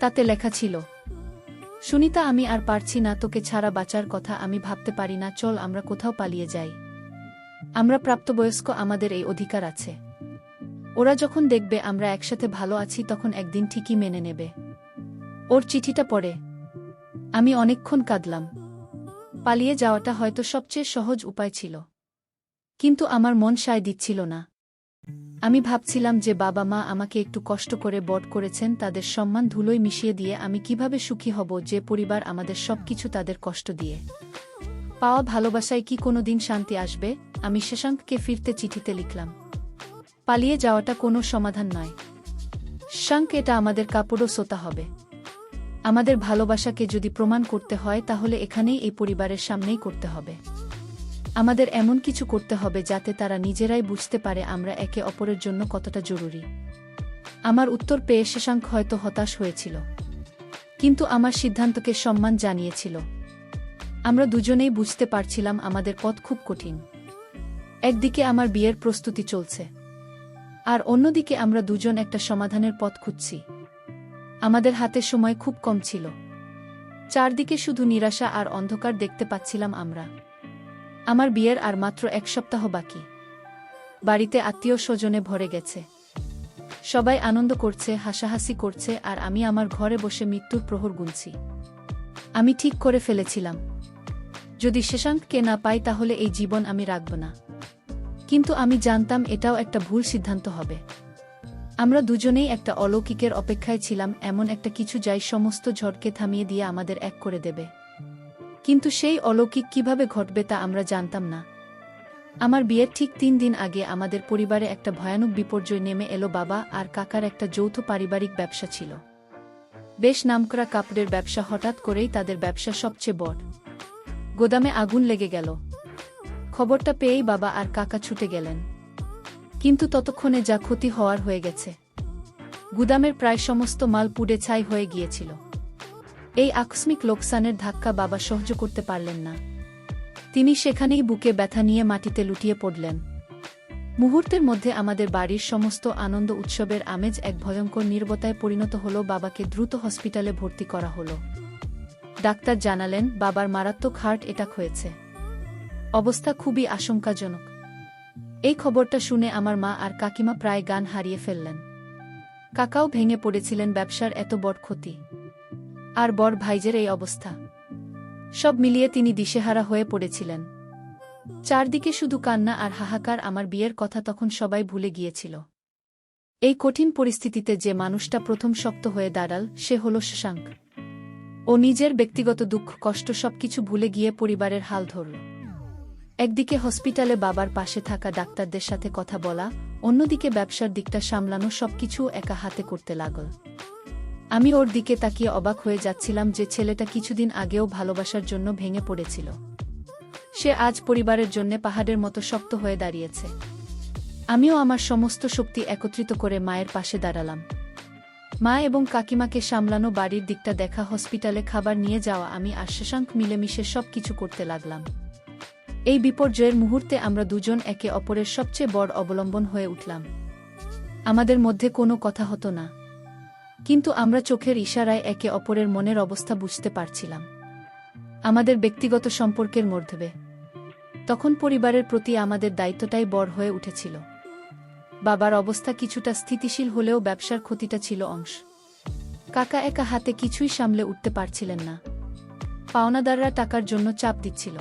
তাতে লেখা ছিল, সুনিতা, আমি আর পারছি না তোকে ছাড়া বাঁচার কথা আমি ভাবতে পারি না, চল আমরা কোথাও পালিয়ে যাই। আমরা প্রাপ্তবয়স্ক, আমাদের এই অধিকার আছে। ওরা যখন দেখবে আমরা একসাথে ভালো আছি তখন একদিন ঠিকই মেনে নেবে। ওর চিঠিটা পড়ে আমি অনেকক্ষণ কাঁদলাম। পালিয়ে যাওয়াটা হয়তো সবচেয়ে সহজ উপায় ছিল, কিন্তু আমার মন সায় দিচ্ছিল না। আমি ভাবছিলাম যে বাবা মা আমাকে একটু কষ্ট করে বড় করেছেন, তাদের সম্মান ধুলোয় মিশিয়ে দিয়ে আমি কিভাবে সুখী হব, যে পরিবার আমাদের সবকিছু তাদের কষ্ট দিয়ে পাওয়া ভালোবাসায় কি কোনো দিন শান্তি আসবে? আমি শশাঙ্ককে ফিরতে চিঠিতে লিখলাম, পালিয়ে যাওয়াটা কোনো সমাধান নয় শশাঙ্ক, এটা আমাদের কাপড়ও সোতা হবে। আমাদের ভালোবাসাকে যদি প্রমাণ করতে হয় তাহলে এখানেই, এই পরিবারের সামনেই করতে হবে। আমাদের এমন কিছু করতে হবে যাতে তারা নিজেরাই বুঝতে পারে আমরা একে অপরের জন্য কতটা জরুরি। আমার উত্তর পেয়ে শশাঙ্ক হয়তো হতাশ হয়েছিল, কিন্তু আমার সিদ্ধান্তকে সম্মান জানিয়েছিল। আমরা দুজনেই বুঝতে পারছিলাম আমাদের পথ খুব কঠিন। একদিকে আমার বিয়ের প্রস্তুতি চলছে, আর অন্যদিকে আমরা দুজন একটা সমাধানের পথ খুঁজছি। আমাদের হাতে সময় খুব কম ছিল। চারদিকে শুধু নিরাশা আর অন্ধকার দেখতে পাচ্ছিলাম আমরা। আমার বিয়ের আর মাত্র 1 সপ্তাহ বাকি। বাড়িতে আত্মীয় স্বজনে ভরে গেছে। সবাই আনন্দ করছে, হাসাহাসি করছে, আর আমি আমার ঘরে বসে মৃত্যুর প্রহর গুনছি। আমি ঠিক করে ফেলেছিলাম, যদি শশাঙ্ককে না পাই তাহলে এই জীবন আমি রাখব না। কিন্তু আমি জানতাম এটাও একটা ভুল সিদ্ধান্ত হবে। আমরা দুজনেই একটা অলৌকিকের অপেক্ষায় ছিলাম, এমন একটা কিছু যাই সমস্ত ঝড়কে থামিয়ে দিয়ে আমাদের এক করে দেবে। কিন্তু সেই অলৌকিক কিভাবে ঘটবে তা আমরা জানতাম না। আমার বিয়ের ঠিক 3 দিন আগে আমাদের পরিবারে একটা ভয়ানক বিপর্যয় নেমে এলো। বাবা আর কাকার একটা যৌথ পারিবারিক ব্যবসা ছিল, বেশ নামকরা কাপড়ের ব্যবসা। হঠাৎ করেই তাদের ব্যবসা সবচেয়ে বড় গোদামে আগুন লেগে গেল। খবরটা পেয়েই বাবা আর কাকা ছুটে গেলেন, কিন্তু ততক্ষণে যা ক্ষতি হওয়ার হয়ে গেছে। গুদামের প্রায় সমস্ত মাল পুড়ে ছাই হয়ে গিয়েছিল। এই আকস্মিক লোকসানের ধাক্কা বাবা সহ্য করতে পারলেন না। তিনি সেখানেই বুকে ব্যথা নিয়ে মাটিতে লুটিয়ে পড়লেন। মুহূর্তের মধ্যে আমাদের বাড়ির সমস্ত আনন্দ উৎসবের আমেজ এক ভয়ঙ্কর নীরবতায় পরিণত হল। বাবাকে দ্রুত হসপিটালে ভর্তি করা হলো। ডাক্তার জানালেন বাবার মারাত্মক হার্ট অ্যাটাক হয়েছে। অবস্থা খুবই আশঙ্কাজনক। এই খবরটা শুনে আমার মা আর কাকিমা প্রায় জ্ঞান হারিয়ে ফেললেন। কাকাও ভেঙে পড়েছিলেন, ব্যবসার এত বড় ক্ষতি, আর বড় ভাইজের এই অবস্থা। সব মিলিয়ে তিনি দিশেহারা হয়ে পড়েছিলেন। চারদিকে শুধু কান্না আর হাহাকার। আমার বিয়ের কথা তখন সবাই ভুলে গিয়েছিল। এই কঠিন পরিস্থিতিতে যে মানুষটা প্রথম শক্ত হয়ে দাঁড়াল সে হল শশাঙ্ক। ও নিজের ব্যক্তিগত দুঃখ কষ্ট সবকিছু ভুলে গিয়ে পরিবারের হাল ধরল। একদিকে হসপিটালে বাবার পাশে থাকা ডাক্তারদের সাথে কথা বলা, অন্যদিকে ব্যবসার দিকটা সামলানো, সবকিছু একা হাতে করতে লাগল। আমি ওর দিকে তাকিয়ে অবাক হয়ে যাচ্ছিলাম যে ছেলেটা কিছুদিন আগেও ভালোবাসার জন্য ভেঙে পড়েছিল, সে আজ পরিবারের জন্য পাহাড়ের মতো শক্ত হয়ে দাঁড়িয়েছে। আমিও আমার সমস্ত শক্তি একত্রিত করে মায়ের পাশে দাঁড়ালাম। মা এবং কাকিমাকে সামলানো, বাড়ির দিকটা দেখা, হসপিটালে খাবার নিয়ে যাওয়া, আমি আর শশাঙ্ক মিলেমিশে সব কিছু করতে লাগলাম। এই বিপর্যয়ের মুহূর্তে আমরা দুজন একে অপরের সবচেয়ে বড় অবলম্বন হয়ে উঠলাম। আমাদের মধ্যে কোনো কথা হতো না, কিন্তু আমরা চোখের ইশারায় একে অপরের মনের অবস্থা বুঝতে পারছিলাম। আমাদের ব্যক্তিগত সম্পর্কের মধ্যে তখন পরিবারের প্রতি আমাদের দায়িত্বটাই বড় হয়ে উঠেছিল। বাবার অবস্থা কিছুটা স্থিতিশীল হলেও ব্যবসার ক্ষতিটা ছিল অংশ। কাকা একা হাতে কিছুই সামলে উঠতে পারছিলেন না। পাওনাদাররা টাকার জন্য চাপ দিচ্ছিল।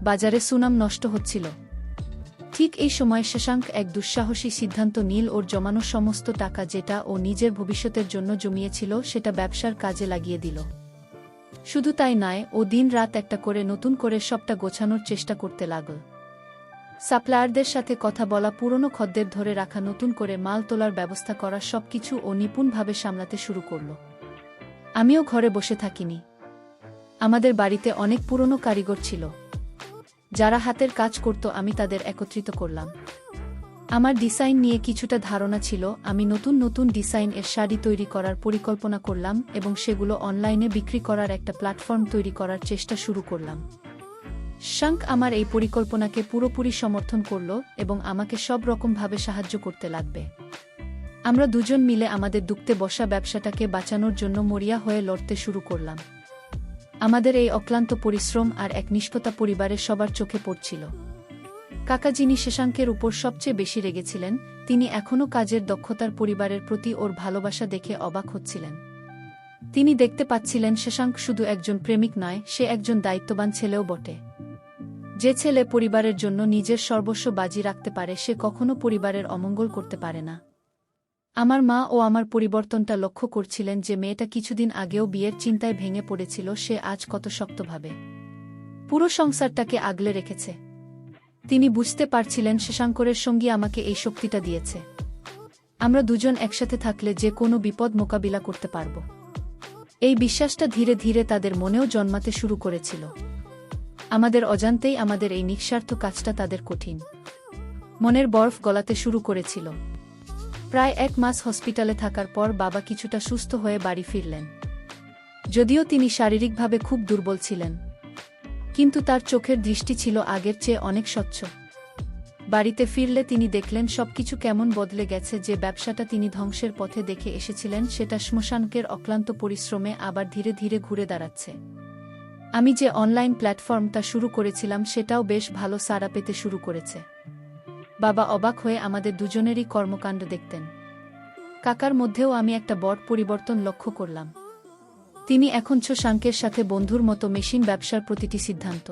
বাজারে সুনাম নষ্ট হচ্ছিল। ঠিক এই সময় শশাঙ্ক এক দুঃসাহসী সিদ্ধান্ত নিল। ওর জমানো সমস্ত টাকা, যেটা ও নিজের ভবিষ্যতের জন্য জমিয়েছিল, সেটা ব্যবসার কাজে লাগিয়ে দিল। শুধু তাই নয়, ও দিন রাত একটা করে নতুন করে সবটা গোছানোর চেষ্টা করতে লাগল। সাপ্লায়ারদের সাথে কথা বলা, পুরনো খদ্দের ধরে রাখা, নতুন করে মাল তোলার ব্যবস্থা করা, সবকিছু ও নিপুণভাবে সামলাতে শুরু করল। আমিও ঘরে বসে থাকিনি। আমাদের বাড়িতে অনেক পুরনো কারিগর ছিল যারা হাতের কাজ করত। আমি তাদের একত্রিত করলাম। আমার ডিজাইন নিয়ে কিছুটা ধারণা ছিল। আমি নতুন নতুন ডিজাইন এর শাড়ি তৈরি করার পরিকল্পনা করলাম এবং সেগুলো অনলাইনে বিক্রি করার একটা প্ল্যাটফর্ম তৈরি করার চেষ্টা শুরু করলাম। শশাঙ্ক আমার এই পরিকল্পনাকে পুরোপুরি সমর্থন করল এবং আমাকে সব রকমভাবে সাহায্য করতে লাগবে। আমরা দুজন মিলে আমাদের ডুবতে বসা ব্যবসাটাকে বাঁচানোর জন্য মরিয়া হয়ে লড়তে শুরু করলাম। আমাদের এই অক্লান্ত পরিশ্রম আর একনিষ্ঠতা পরিবারের সবার চোখে পড়ছিল। কাকা, যিনি শশাঙ্কের উপর সবচেয়ে বেশি রেগেছিলেন, তিনি এখনও কাজের দক্ষতার পরিবারের প্রতি ওর ভালোবাসা দেখে অবাক হচ্ছিলেন। তিনি দেখতে পাচ্ছিলেন শশাঙ্ক শুধু একজন প্রেমিক নয়, সে একজন দায়িত্ববান ছেলেও বটে। যে ছেলে পরিবারের জন্য নিজের সর্বস্ব বাজি রাখতে পারে, সে কখনো পরিবারের অমঙ্গল করতে পারে না। আমার মা ও আমার পরিবর্তনটা লক্ষ্য করছিলেন যে মেয়েটা কিছুদিন আগেও বিয়ের চিন্তায় ভেঙে পড়েছিল, সে আজ কত শক্তভাবে পুরো সংসারটাকে আগলে রেখেছে। তিনি বুঝতে পারছিলেন শশাঙ্করের সঙ্গী আমাকে এই শক্তিটা দিয়েছে। আমরা দুজন একসাথে থাকলে যে কোনো বিপদ মোকাবিলা করতে পারব। এই বিশ্বাসটা ধীরে ধীরে তাদের মনেও জন্মাতে শুরু করেছিল। আমাদের অজান্তেই আমাদের এই নিঃস্বার্থ কাজটা তাদের কঠিন মনের বরফ গলাতে শুরু করেছিল। প্রায় 1 মাস হসপিটালে থাকার পর বাবা কিছুটা সুস্থ হয়ে বাড়ি ফিরলেন। যদিও তিনি শারীরিকভাবে খুব দুর্বল ছিলেন, কিন্তু তার চোখের দৃষ্টি ছিল আগের চেয়ে অনেক স্বচ্ছ। বাড়িতে ফিরলে তিনি দেখলেন সবকিছু কেমন বদলে গেছে। যে ব্যবসাটা তিনি ধ্বংসের পথে দেখে এসেছিলেন, সেটা শ্মশানকের অক্লান্ত পরিশ্রমে আবার ধীরে ধীরে ঘুরে দাঁড়াচ্ছে। আমি যে অনলাইন প্ল্যাটফর্মটা শুরু করেছিলাম, সেটাও বেশ ভালো সাড়া পেতে শুরু করেছে। বাবা অবাক হয়ে আমাদের দুজনেরই কর্মকাণ্ড দেখতেন। কাকার মধ্যেও আমি একটা বড় পরিবর্তন লক্ষ্য করলাম। তিনি এখন শশাঙ্কের সাথে বন্ধুর মতো মেশিন ব্যবসার প্রতিটি সিদ্ধান্ত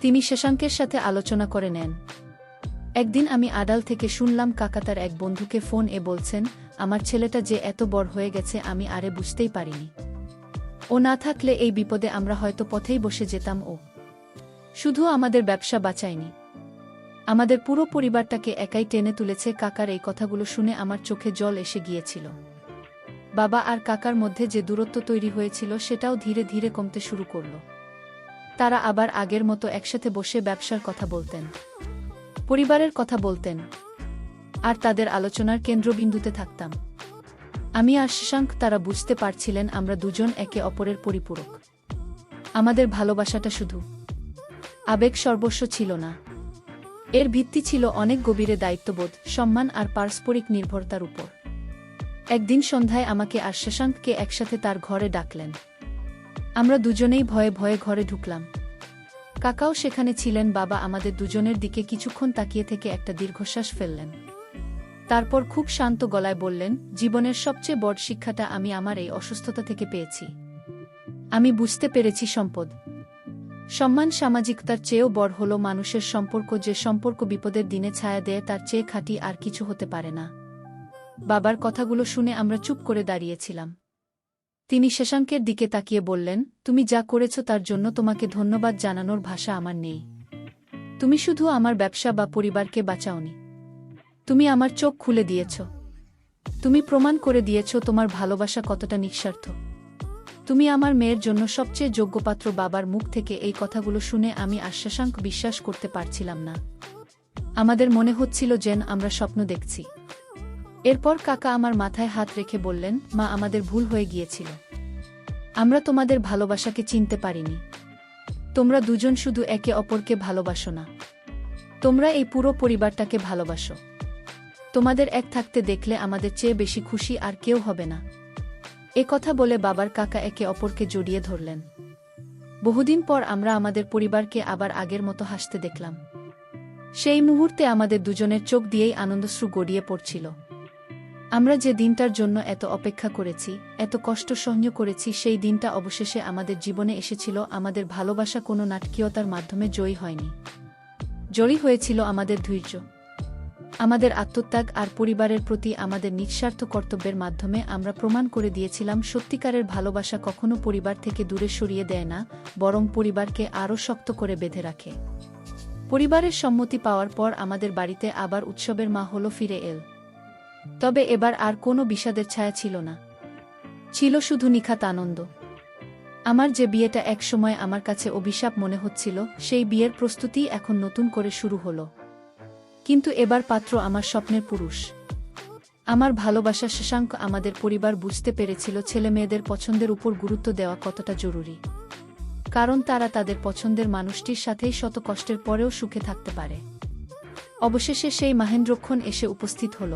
তিনি শশাঙ্কের সাথে আলোচনা করে নেন। একদিন আমি আড়াল থেকে শুনলাম কাকা তার এক বন্ধুকে ফোন বলছেন, আমার ছেলেটা যে এত বড় হয়ে গেছে আমি আরে বুঝতেই পারিনি। ও না থাকলে এই বিপদে আমরা হয়তো পথেই বসে যেতাম। ও শুধু আমাদের ব্যবসা বাঁচায়নি, আমাদের পুরো পরিবারটাকে একাই টেনে তুলেছে। কাকার এই কথাগুলো শুনে আমার চোখে জল এসে গিয়েছিল। বাবা আর কাকার মধ্যে যে দূরত্ব তৈরি হয়েছিল, সেটাও ধীরে ধীরে কমতে শুরু করল। তারা আবার আগের মতো একসাথে বসে ব্যবসার কথা বলতেন, পরিবারের কথা বলতেন, আর তাদের আলোচনার কেন্দ্রবিন্দুতে থাকতাম আমি আর শশাঙ্ক। তারা বুঝতে পারছিলেন আমরা দুজন একে অপরের পরিপূরক। আমাদের ভালোবাসাটা শুধু আবেগ সর্বস্ব ছিল না, এর ভিত্তি ছিল অনেক গভীরে দায়িত্ববোধ, সম্মান আর পারস্পরিক নির্ভরতার উপর। একদিন সন্ধ্যায় আমাকে আর শশাঙ্ককে একসাথে তার ঘরে ডাকলেন। আমরা দুজনেই ভয়ে ভয়ে ঘরে ঢুকলাম। কাকাও সেখানে ছিলেন। বাবা আমাদের দুজনের দিকে কিছুক্ষণ তাকিয়ে থেকে একটা দীর্ঘশ্বাস ফেললেন। তারপর খুব শান্ত গলায় বললেন, জীবনের সবচেয়ে বড় শিক্ষাটা আমি আমার এই অসুস্থতা থেকে পেয়েছি। আমি বুঝতে পেরেছি সম্মান সামাজিকতার চেয়েও বড় হলো মানুষের সম্পর্ক। যে সম্পর্ক বিপদের দিনে ছায়া দেয়, তার চেয়ে খাঁটি আর কিছু হতে পারে না। বাবার কথাগুলো শুনে আমরা চুপ করে দাঁড়িয়েছিলাম। তিনি শশাঙ্কের দিকে তাকিয়ে বললেন, তুমি যা করেছ তার জন্য তোমাকে ধন্যবাদ জানানোর ভাষা আমার নেই। তুমি শুধু আমার ব্যবসা বা পরিবারকে বাঁচাওনি, তুমি আমার চোখ খুলে দিয়েছ। তুমি প্রমাণ করে দিয়েছ তোমার ভালোবাসা কতটা নিঃস্বার্থ। তুমি আমার মেয়ের জন্য সবচেয়ে যোগ্য পাত্র। বাবার মুখ থেকে এই কথাগুলো শুনে আমি আর শশাঙ্ক বিশ্বাস করতে পারছিলাম না। আমাদের মনে হচ্ছিল যেন আমরা স্বপ্ন দেখছি। এরপর কাকা আমার মাথায় হাত রেখে বললেন, মা, আমাদের ভুল হয়ে গিয়েছিল। আমরা তোমাদের ভালোবাসাকে চিনতে পারিনি। তোমরা দুজন শুধু একে অপরকে ভালোবাসো না, তোমরা এই পুরো পরিবারটাকে ভালোবাসো। তোমাদের এক থাকতে দেখলে আমাদের চেয়ে বেশি খুশি আর কেউ হবে না। এ কথা বলে বাবার কাকা একে অপরকে জড়িয়ে ধরলেন। বহুদিন পর আমরা আমাদের পরিবারকে আবার আগের মতো হাসতে দেখলাম। সেই মুহূর্তে আমাদের দুজনের চোখ দিয়েই আনন্দশ্রু গড়িয়ে পড়ছিল। আমরা যে দিনটার জন্য এত অপেক্ষা করেছি, এত কষ্ট সহ্য করেছি, সেই দিনটা অবশেষে আমাদের জীবনে এসেছিল। আমাদের ভালোবাসা কোনো নাটকীয়তার মাধ্যমে জয়ী হয়নি, জয়ী হয়েছিল আমাদের ধৈর্য, আমাদের আত্মত্যাগ আর পরিবারের প্রতি আমাদের নিঃস্বার্থ কর্তব্যের মাধ্যমে। আমরা প্রমাণ করে দিয়েছিলাম সত্যিকারের ভালোবাসা কখনো পরিবার থেকে দূরে সরিয়ে দেয় না, বরং পরিবারকে আরও শক্ত করে বেঁধে রাখে। পরিবারের সম্মতি পাওয়ার পর আমাদের বাড়িতে আবার উৎসবের মাহৌল ফিরে এল। তবে এবার আর কোনো বিষাদের ছায়া ছিল না, ছিল শুধু নিখাত আনন্দ। আমার যে বিয়েটা একসময় আমার কাছে অভিশাপ মনে হচ্ছিল, সেই বিয়ের প্রস্তুতি এখন নতুন করে শুরু হলো। কিন্তু এবার পাত্র আমার স্বপ্নের পুরুষ, আমার ভালোবাসা শশাঙ্ক। আমাদের পরিবার বুঝতে পেরেছিল ছেলেমেয়েদের পছন্দের উপর গুরুত্ব দেওয়া কতটা জরুরি, কারণ তারা তাদের পছন্দের মানুষটির সাথেই শত কষ্টের পরেও সুখে থাকতে পারে। অবশেষে সেই মাহেন্দ্রক্ষণ এসে উপস্থিত হল।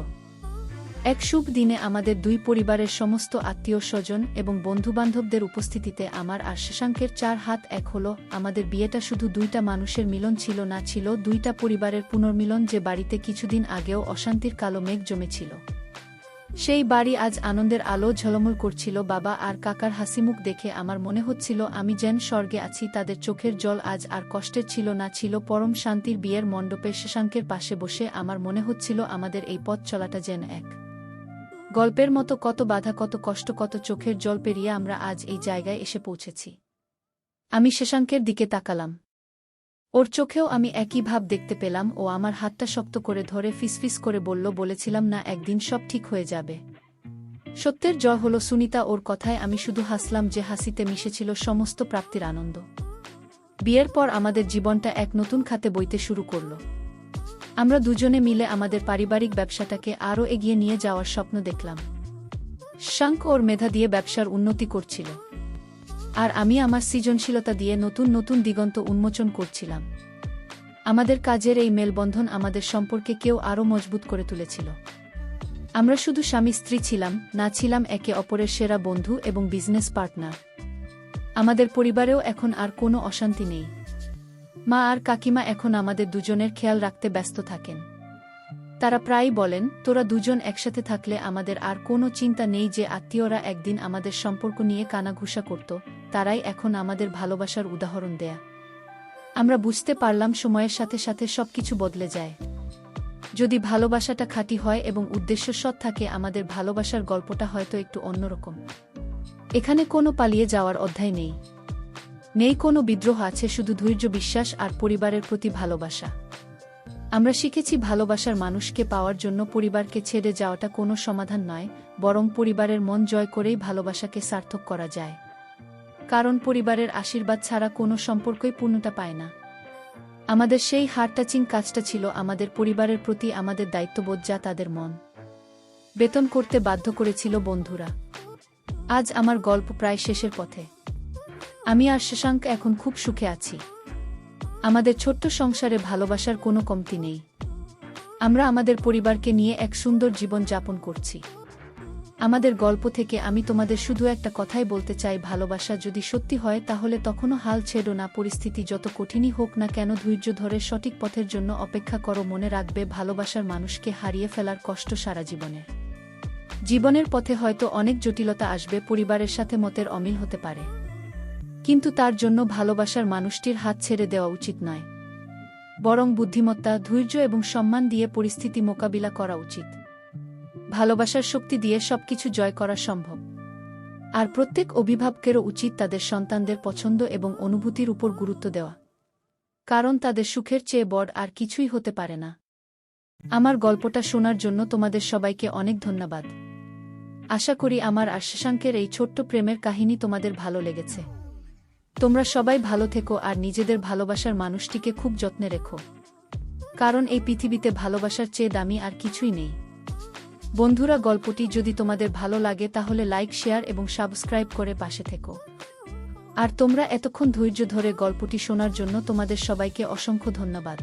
এক শুভ দিনে আমাদের দুই পরিবারের সমস্ত আত্মীয়-স্বজন এবং বন্ধুবান্ধবদের উপস্থিতিতে আমার আর শশাঙ্কের ৪ হাত এক হল। আমাদের বিয়েটা শুধু দুইটা মানুষের মিলন ছিল না, ছিল দুইটা পরিবারের পুনর্মিলন। যে বাড়িতে কিছুদিন আগেও অশান্তির কালো মেঘ জমেছিল, সেই বাড়ি আজ আনন্দের আলো ঝলমল করছিল। বাবা আর কাকার হাসিমুখ দেখে আমার মনে হচ্ছিল আমি যেন স্বর্গে আছি। তাদের চোখের জল আজ আর কষ্টের ছিল না, ছিল পরম শান্তির। বিয়ের মণ্ডপে শশাঙ্কের পাশে বসে আমার মনে হচ্ছিল আমাদের এই পথ চলাটা যেন এক গল্পের মতো, কত বাধা, কত কষ্ট, কত চোখের জল পেরিয়ে আমরা আজ এই জায়গায় এসে পৌঁছেছি। আমি শশাঙ্কের দিকে তাকালাম, ওর চোখেও আমি একই ভাব দেখতে পেলাম। ও আমার হাতটা শক্ত করে ধরে ফিসফিস করে বলল, বলেছিলাম না একদিন সব ঠিক হয়ে যাবে। সত্যের জয় হলো সুনিতা। ওর কথায় আমি শুধু হাসলাম, যে হাসিতে মিশেছিল সমস্ত প্রাপ্তির আনন্দ। বিয়ের পর আমাদের জীবনটা এক নতুন খাতে বইতে শুরু করল। আমরা দুজনে মিলে আমাদের পারিবারিক ব্যবসাটাকে আরও এগিয়ে নিয়ে যাওয়ার স্বপ্ন দেখলাম। শশাঙ্ক ওর মেধা দিয়ে ব্যবসার উন্নতি করছিল, আর আমি আমার সৃজনশীলতা দিয়ে নতুন নতুন দিগন্ত উন্মোচন করছিলাম। আমাদের কাজের এই মেলবন্ধন আমাদের সম্পর্কে কেউ আরও মজবুত করে তুলেছিল। আমরা শুধু স্বামী স্ত্রী ছিলাম না, ছিলাম একে অপরের সেরা বন্ধু এবং বিজনেস পার্টনার। আমাদের পরিবারেও এখন আর কোনো অশান্তি নেই। মা আর কাকিমা এখন আমাদের দুজনের খেয়াল রাখতে ব্যস্ত থাকেন। তারা প্রায়ই বলেন, তোরা দুজন একসাথে থাকলে আমাদের আর কোনো চিন্তা নেই। যে আত্মীয়রা একদিন আমাদের সম্পর্ক নিয়ে কানাঘুষা করত, তারাই এখন আমাদের ভালোবাসার উদাহরণ দেয়া। আমরা বুঝতে পারলাম সময়ের সাথে সাথে সবকিছু বদলে যায়। যদি ভালোবাসাটা খাঁটি হয় এবং উদ্দেশ্য সৎ থাকে, আমাদের ভালোবাসার গল্পটা হয়তো একটু অন্যরকম। এখানে কোনো পালিয়ে যাওয়ার অধ্যায় নেই, নেই কোনো বিদ্রোহ, আছে শুধু ধৈর্য, বিশ্বাস আর পরিবারের প্রতি ভালোবাসা। আমরা শিখেছি ভালোবাসার মানুষকে পাওয়ার জন্য পরিবারকে ছেড়ে যাওয়াটা কোনো সমাধান নয়, বরং পরিবারের মন জয় করেই ভালোবাসাকে সার্থক করা যায়। কারণ পরিবারের আশীর্বাদ ছাড়া কোনো সম্পর্কই পূর্ণতা পায় না। আমাদের সেই হার্ট টাচিং কাজটা ছিল আমাদের পরিবারের প্রতি আমাদের দায়িত্ববোধ, যা তাদের মন বেতন করতে বাধ্য করেছিল। বন্ধুরা, আজ আমার গল্প প্রায় শেষের পথে। আমি আর শশাঙ্ক এখন খুব সুখে আছি। আমাদের ছোট্ট সংসারে ভালোবাসার কোনো কমতি নেই। আমরা আমাদের পরিবারকে নিয়ে এক সুন্দর জীবন যাপন করছি। আমাদের গল্প থেকে আমি তোমাদের শুধু একটা কথাই বলতে চাই, ভালোবাসা যদি সত্যি হয় তাহলে তখনও হাল ছেড়ো না। পরিস্থিতি যত কঠিনই হোক না কেন, ধৈর্য ধরে সঠিক পথের জন্য অপেক্ষা করো। মনে রাখবে, ভালোবাসার মানুষকে হারিয়ে ফেলার কষ্ট সারা জীবনের পথে হয়তো অনেক জটিলতা আসবে, পরিবারের সাথে মতের অমিল হতে পারে, কিন্তু তার জন্য ভালোবাসার মানুষটির হাত ছেড়ে দেওয়া উচিত নয়। বরং বুদ্ধিমত্তা, ধৈর্য এবং সম্মান দিয়ে পরিস্থিতি মোকাবিলা করা উচিত। ভালোবাসার শক্তি দিয়ে সবকিছু জয় করা সম্ভব। আর প্রত্যেক অভিভাবকেরও উচিত তাদের সন্তানদের পছন্দ এবং অনুভূতির উপর গুরুত্ব দেওয়া, কারণ তাদের সুখের চেয়ে বড় আর কিছুই হতে পারে না। আমার গল্পটা শোনার জন্য তোমাদের সবাইকে অনেক ধন্যবাদ। আশা করি আমার আর শশাঙ্কের এই ছোট্ট প্রেমের কাহিনী তোমাদের ভালো লেগেছে। তোমরা সবাই ভালো থেকো আর নিজেদের ভালোবাসার মানুষটিকে খুব যত্নে রেখো, কারণ এই পৃথিবীতে ভালোবাসার চেয়ে দামি আর কিছুই নেই। বন্ধুরা, গল্পটি যদি তোমাদের ভালো লাগে তাহলে লাইক, শেয়ার এবং সাবস্ক্রাইব করে পাশে থেকো। আর তোমরা এতক্ষণ ধৈর্য ধরে গল্পটি শোনার জন্য তোমাদের সবাইকে অসংখ্য ধন্যবাদ।